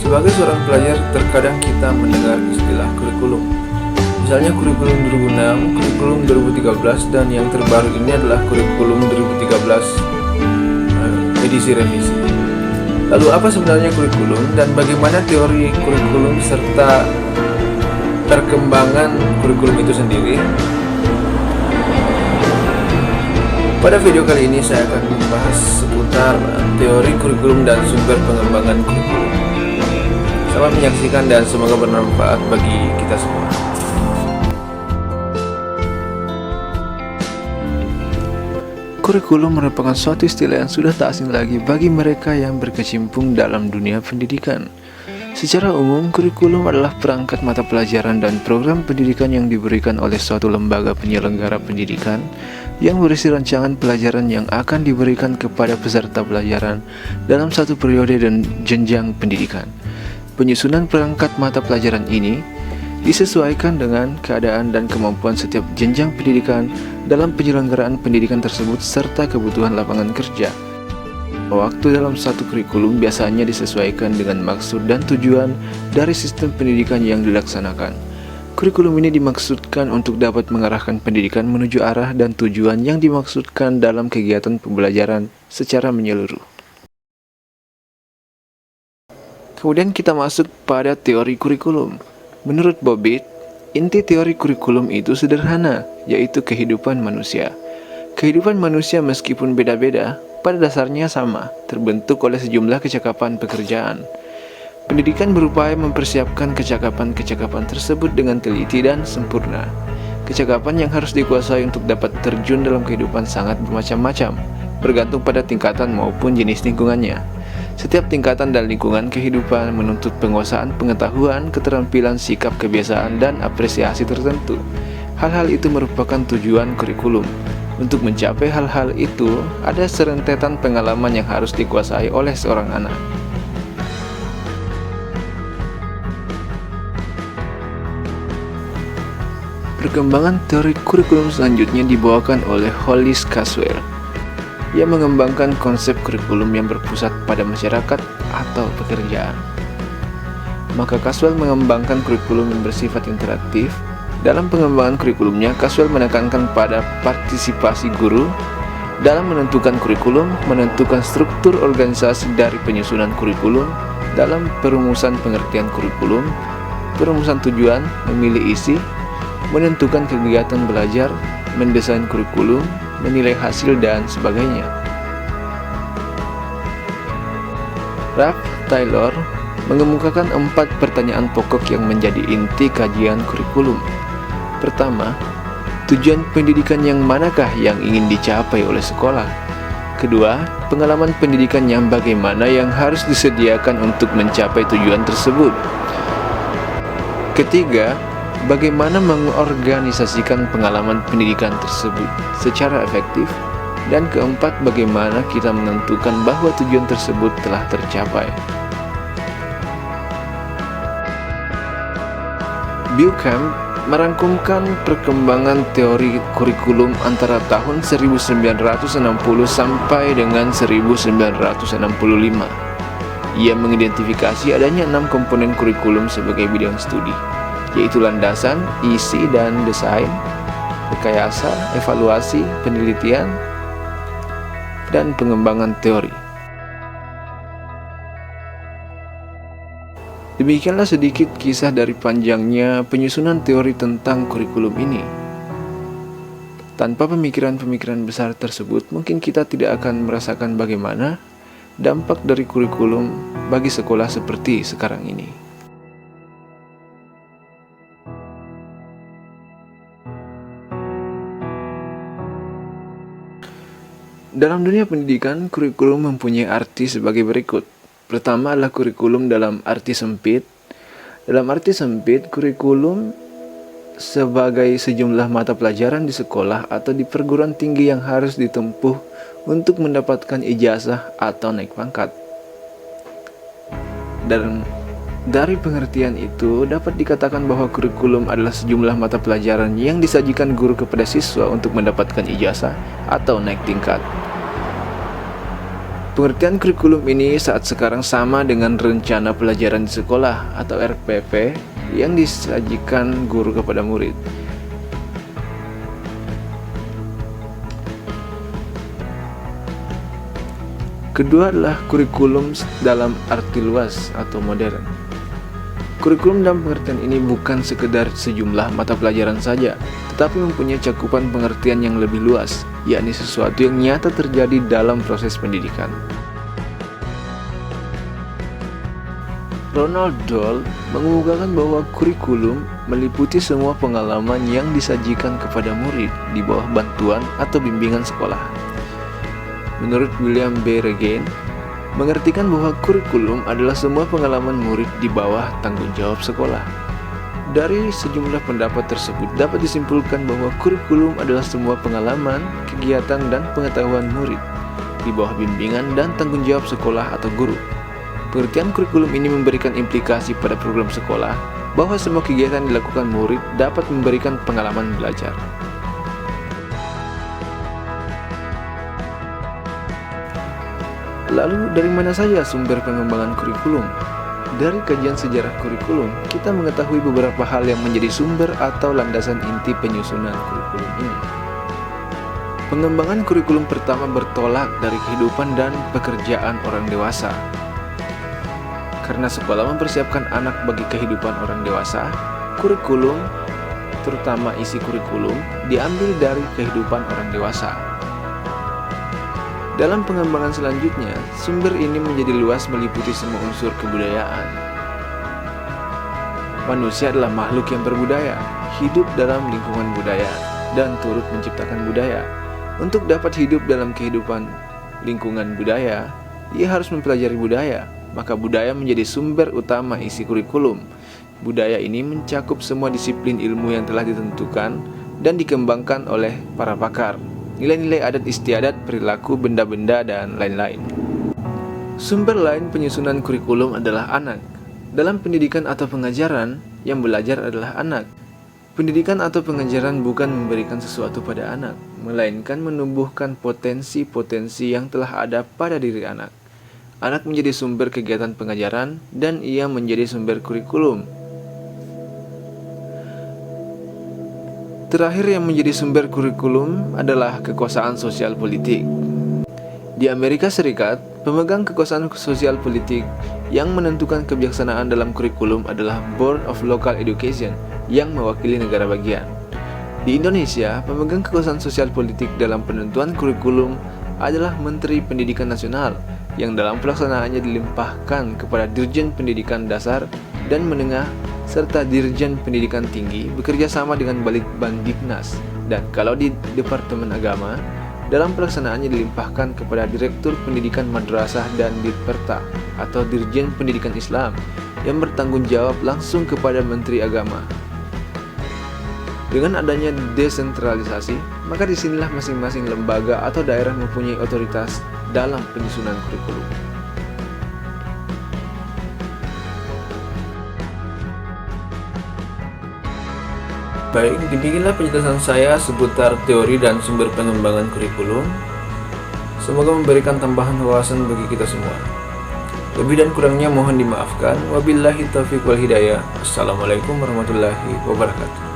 Sebagai seorang pelajar, terkadang kita mendengar istilah kurikulum. Misalnya kurikulum 2006, kurikulum 2013, dan yang terbaru ini adalah kurikulum 2013 edisi revisi. Lalu apa sebenarnya kurikulum dan bagaimana teori kurikulum serta perkembangan kurikulum itu sendiri? Pada video kali ini saya akan membahas seputar teori kurikulum dan sumber pengembangan kurikulum. Selamat menyaksikan dan semoga bermanfaat bagi kita semua. Kurikulum merupakan suatu istilah yang sudah tak asing lagi bagi mereka yang berkecimpung dalam dunia pendidikan. Secara umum, kurikulum adalah perangkat mata pelajaran dan program pendidikan yang diberikan oleh suatu lembaga penyelenggara pendidikan yang berisi rancangan pelajaran yang akan diberikan kepada peserta pelajaran dalam satu periode dan jenjang pendidikan. Penyusunan perangkat mata pelajaran ini disesuaikan dengan keadaan dan kemampuan setiap jenjang pendidikan dalam penyelenggaraan pendidikan tersebut serta kebutuhan lapangan kerja. Waktu dalam satu kurikulum biasanya disesuaikan dengan maksud dan tujuan dari sistem pendidikan yang dilaksanakan. Kurikulum ini dimaksudkan untuk dapat mengarahkan pendidikan menuju arah dan tujuan yang dimaksudkan dalam kegiatan pembelajaran secara menyeluruh. Kemudian kita masuk pada teori kurikulum. Menurut Bobbitt, inti teori kurikulum itu sederhana, yaitu kehidupan manusia. Kehidupan manusia meskipun beda-beda, pada dasarnya sama, terbentuk oleh sejumlah kecakapan pekerjaan. Pendidikan berupaya mempersiapkan kecakapan-kecakapan tersebut dengan teliti dan sempurna. Kecakapan yang harus dikuasai untuk dapat terjun dalam kehidupan sangat bermacam-macam, bergantung pada tingkatan maupun jenis lingkungannya. Setiap tingkatan dan lingkungan kehidupan menuntut penguasaan pengetahuan, keterampilan, sikap, kebiasaan, dan apresiasi tertentu. Hal-hal itu merupakan tujuan kurikulum. Untuk mencapai hal-hal itu, ada serentetan pengalaman yang harus dikuasai oleh seorang anak. Perkembangan teori kurikulum selanjutnya dibawakan oleh Hollis Caswell. Ia mengembangkan konsep kurikulum yang berpusat pada masyarakat atau pekerjaan. Maka Caswell mengembangkan kurikulum yang bersifat interaktif. Dalam pengembangan kurikulumnya, Caswell menekankan pada partisipasi guru dalam menentukan kurikulum, menentukan struktur organisasi dari penyusunan kurikulum, dalam perumusan pengertian kurikulum, perumusan tujuan, memilih isi, menentukan kegiatan belajar, mendesain kurikulum, menilai hasil, dan sebagainya. Ralph Taylor mengemukakan 4 pertanyaan pokok yang menjadi inti kajian kurikulum. Pertama, tujuan pendidikan yang manakah yang ingin dicapai oleh sekolah? Kedua, pengalaman pendidikan yang bagaimana yang harus disediakan untuk mencapai tujuan tersebut? Ketiga, bagaimana mengorganisasikan pengalaman pendidikan tersebut secara efektif? Dan keempat, bagaimana kita menentukan bahwa tujuan tersebut telah tercapai? Buchan merangkumkan perkembangan teori kurikulum antara tahun 1960 sampai dengan 1965. Ia mengidentifikasi adanya 6 komponen kurikulum sebagai bidang studi, yaitu landasan, isi dan desain, rekayasa, evaluasi, penelitian, dan pengembangan teori. Demikianlah sedikit kisah dari panjangnya penyusunan teori tentang kurikulum ini. Tanpa pemikiran-pemikiran besar tersebut, mungkin kita tidak akan merasakan bagaimana dampak dari kurikulum bagi sekolah seperti sekarang ini. Dalam dunia pendidikan, kurikulum mempunyai arti sebagai berikut. Pertama adalah kurikulum dalam arti sempit. Dalam arti sempit, kurikulum sebagai sejumlah mata pelajaran di sekolah atau di perguruan tinggi yang harus ditempuh untuk mendapatkan ijazah atau naik pangkat. Dan dari pengertian itu dapat dikatakan bahwa kurikulum adalah sejumlah mata pelajaran yang disajikan guru kepada siswa untuk mendapatkan ijazah atau naik tingkat. Pengertian kurikulum ini saat sekarang sama dengan rencana pelajaran di sekolah atau RPP yang disajikan guru kepada murid. Kedua adalah kurikulum dalam arti luas atau modern. Kurikulum dalam pengertian ini bukan sekedar sejumlah mata pelajaran saja, tetapi mempunyai cakupan pengertian yang lebih luas, yakni sesuatu yang nyata terjadi dalam proses pendidikan. Ronald Doll mengemukakan bahwa kurikulum meliputi semua pengalaman yang disajikan kepada murid di bawah bantuan atau bimbingan sekolah. Menurut William B. Regan, mengertikan bahwa kurikulum adalah semua pengalaman murid di bawah tanggung jawab sekolah. Dari sejumlah pendapat tersebut dapat disimpulkan bahwa kurikulum adalah semua pengalaman, kegiatan, dan pengetahuan murid di bawah bimbingan dan tanggung jawab sekolah atau guru. Pengertian kurikulum ini memberikan implikasi pada program sekolah bahwa semua kegiatan yang dilakukan murid dapat memberikan pengalaman belajar. Lalu, dari mana saja sumber pengembangan kurikulum? Dari kajian sejarah kurikulum, kita mengetahui beberapa hal yang menjadi sumber atau landasan inti penyusunan kurikulum ini. Pengembangan kurikulum pertama bertolak dari kehidupan dan pekerjaan orang dewasa. Karena sekolah mempersiapkan anak bagi kehidupan orang dewasa, kurikulum, terutama isi kurikulum, diambil dari kehidupan orang dewasa. Dalam pengembangan selanjutnya, sumber ini menjadi luas meliputi semua unsur kebudayaan. Manusia adalah makhluk yang berbudaya, hidup dalam lingkungan budaya, dan turut menciptakan budaya. Untuk dapat hidup dalam kehidupan lingkungan budaya, ia harus mempelajari budaya, maka budaya menjadi sumber utama isi kurikulum. Budaya ini mencakup semua disiplin ilmu yang telah ditentukan dan dikembangkan oleh para pakar. Nilai-nilai adat istiadat, perilaku, benda-benda, dan lain-lain. Sumber lain penyusunan kurikulum adalah anak. Dalam pendidikan atau pengajaran, yang belajar adalah anak. Pendidikan atau pengajaran bukan memberikan sesuatu pada anak, melainkan menumbuhkan potensi-potensi yang telah ada pada diri anak. Anak menjadi sumber kegiatan pengajaran, dan ia menjadi sumber kurikulum. Terakhir yang menjadi sumber kurikulum adalah kekuasaan sosial politik. Di Amerika Serikat, pemegang kekuasaan sosial politik yang menentukan kebijaksanaan dalam kurikulum adalah Board of Local Education yang mewakili negara bagian. Di Indonesia, pemegang kekuasaan sosial politik dalam penentuan kurikulum adalah Menteri Pendidikan Nasional yang dalam pelaksanaannya dilimpahkan kepada Dirjen Pendidikan Dasar dan Menengah serta Dirjen Pendidikan Tinggi bekerja sama dengan Balitbangdiknas, dan kalau di Departemen Agama, dalam pelaksanaannya dilimpahkan kepada Direktur Pendidikan Madrasah dan Ditperta atau Dirjen Pendidikan Islam yang bertanggung jawab langsung kepada Menteri Agama. Dengan adanya desentralisasi, maka disinilah masing-masing lembaga atau daerah mempunyai otoritas dalam penyusunan kurikulum. Baik, demikianlah penjelasan saya seputar teori dan sumber pengembangan kurikulum. Semoga memberikan tambahan wawasan bagi kita semua. Lebih dan kurangnya mohon dimaafkan. Wabillahi taufiq wal hidayah. Assalamualaikum warahmatullahi wabarakatuh.